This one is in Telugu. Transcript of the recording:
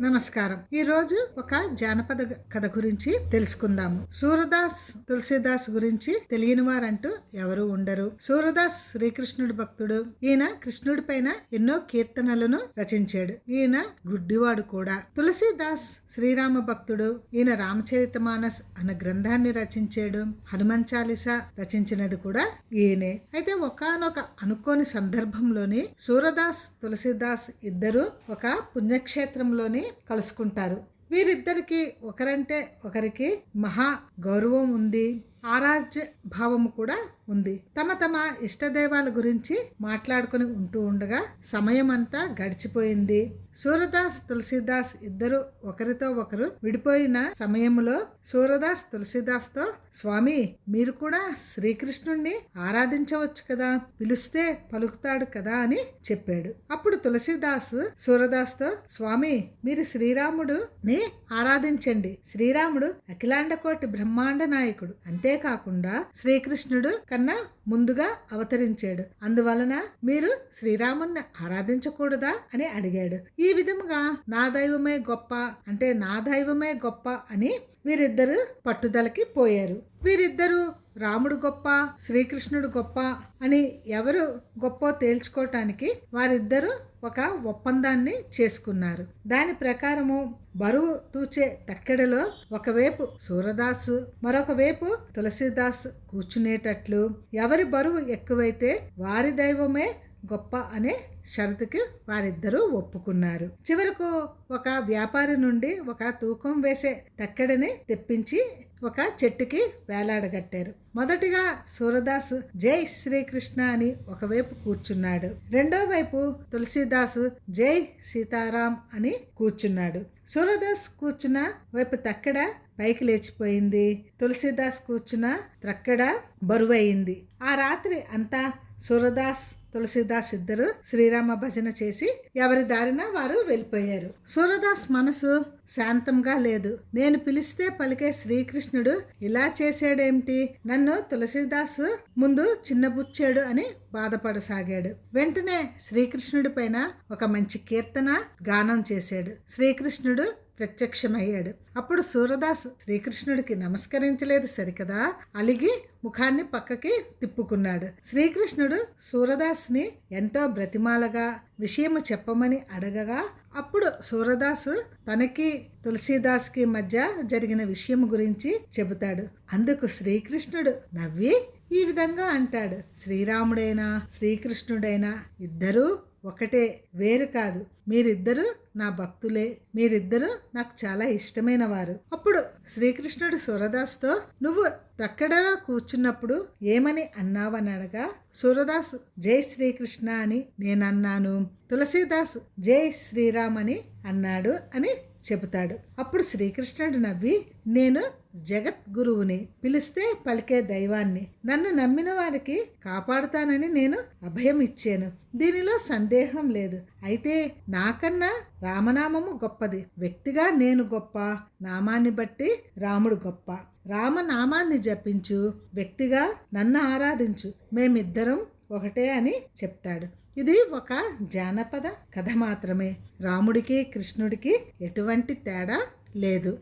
నమస్కారం. ఈ రోజు ఒక జానపద కథ గురించి తెలుసుకుందాము. సూరదాస్ తులసీదాస్ గురించి తెలియని వారంటూ ఎవరు ఉండరు. సూరదాస్ శ్రీకృష్ణుడి భక్తుడు. ఈయన కృష్ణుడి పైన ఎన్నో కీర్తనలను రచించాడు. ఈయన గుడ్డివాడు కూడా. తులసీదాస్ శ్రీరామ భక్తుడు. ఈయన రామచరితమానస్ అన్న గ్రంథాన్ని రచించాడు. హనుమాన్ చాలీసా రచించినది కూడా ఈయనే. అయితే ఒకానొక అనుకోని సందర్భంలోని సూరదాస్ తులసీదాస్ ఇద్దరు ఒక పుణ్యక్షేత్రంలోని కలుసుకుంటారు. వీరిద్దరికి ఒకరంటే ఒకరికి మహా గౌరవం ఉంది, ఆరాధ్య భావము కూడా ఉంది. తమ తమ ఇష్టదైవాల గురించి మాట్లాడుకుని ఉంటూ ఉండగా సమయం అంతా గడిచిపోయింది. సూరదాస్ తులసీదాస్ ఇద్దరు ఒకరితో ఒకరు విడిపోయిన సమయంలో సూరదాస్ తులసీదాస్తో, స్వామి మీరు కూడా శ్రీకృష్ణుణ్ణి ఆరాధించవచ్చు కదా, పిలిస్తే పలుకుతాడు కదా అని చెప్పాడు. అప్పుడు తులసీదాస్ సూరదాస్తో, స్వామి మీరు శ్రీరాముడుని ఆరాధించండి. శ్రీరాముడు అఖిలాండ కోటి బ్రహ్మాండ నాయకుడు. అంతేకాకుండా శ్రీకృష్ణుడు కన్నా ముందుగా అవతరించాడు. అందువలన మీరు శ్రీరాముణ్ణి ఆరాధించకూడదా అని అడిగాడు. ఈ విధముగా నా దైవమే గొప్ప అంటే నా దైవమే గొప్ప అని వీరిద్దరు పట్టుదలకి పోయారు. వీరిద్దరూ రాముడు గొప్ప, శ్రీకృష్ణుడు గొప్ప అని ఎవరు గొప్ప తేల్చుకోవటానికి వారిద్దరూ ఒక ఒప్పందాన్ని చేసుకున్నారు. దాని ప్రకారము బరువు తూచే తక్కెడలో ఒకవైపు సూరదాసు మరొక వైపు తులసీదాస్ కూర్చునేటట్లు, ఎవరి బరువు ఎక్కువైతే వారి దైవమే గొప్ప అనే షరతుకి వారిద్దరూ ఒప్పుకున్నారు. చివరకు ఒక వ్యాపారి నుండి ఒక తూకం వేసే తక్కెడని తెప్పించి ఒక చెట్టుకి వేలాడగట్టారు. మొదటిగా సూరదాసు జై శ్రీకృష్ణ అని ఒకవైపు కూర్చున్నాడు. రెండో వైపు తులసీదాసు జై సీతారాం అని కూర్చున్నాడు. సూరదాస్ కూర్చున్న వైపు తక్కెడ పైకి లేచిపోయింది. తులసీదాస్ కూర్చున్న తక్కెడ బరువయింది. ఆ రాత్రి అంతా సూరదాస్ తులసీదాస్ ఇద్దరు శ్రీరామ భజన చేసి ఎవరి దారిన వారు వెళ్ళిపోయారు. సూరదాస్ మనసు శాంతంగా లేదు. నేను పిలిస్తే పలికే శ్రీకృష్ణుడు ఇలా చేశాడేమిటి, నన్ను తులసీదాస్ ముందు చిన్నబుచ్చాడు అని బాధపడసాగాడు. వెంటనే శ్రీకృష్ణుడి పైన ఒక మంచి కీర్తన గానం చేశాడు. శ్రీకృష్ణుడు ప్రత్యక్షమయ్యాడు. అప్పుడు సూరదాస్ శ్రీకృష్ణుడికి నమస్కరించలేదు సరికదా, అలిగి ముఖాన్ని పక్కకి తిప్పుకున్నాడు. శ్రీకృష్ణుడు సూరదాస్ని ఎంతో బ్రతిమాలగా విషయము చెప్పమని అడగగా అప్పుడు సూరదాసు తనకి తులసీదాస్కి మధ్య జరిగిన విషయం గురించి చెబుతాడు. అందుకు శ్రీకృష్ణుడు నవ్వి ఈ విధంగా అంటాడు, శ్రీరాముడైనా శ్రీకృష్ణుడైనా ఇద్దరూ ఒకటే, వేరు కాదు. మీరిద్దరూ నా భక్తులే, మీరిద్దరూ నాకు చాలా ఇష్టమైన వారు. అప్పుడు శ్రీకృష్ణుడు సూరదాస్తో, నువ్వు తక్కడలో కూర్చున్నప్పుడు ఏమని అన్నావని అడగా, సూరదాస్ జై శ్రీకృష్ణ అని నేనన్నాను, తులసీదాస్ జై శ్రీరామ్ అని అన్నాడు అని చెబుతాడు. అప్పుడు శ్రీకృష్ణుడు నవ్వి, నేను జగద్గురువుని, పిలిస్తే పలికే దైవాన్ని, నన్ను నమ్మిన వారికి కాపాడుతానని నేను అభయం ఇచ్చాను. దీనిలో సందేహం లేదు. అయితే నాకన్నా రామనామము గొప్పది. వ్యక్తిగా నేను గొప్ప, నామాన్ని బట్టి రాముడు గొప్ప. రామనామాన్ని జపించు, వ్యక్తిగా నన్ను ఆరాధించు, మేమిద్దరం ఒకటే అని చెప్తాడు. ఇది ఒక జానపద కథ మాత్రమే. రాముడికి కృష్ణుడికి ఎటువంటి తేడా లేదు.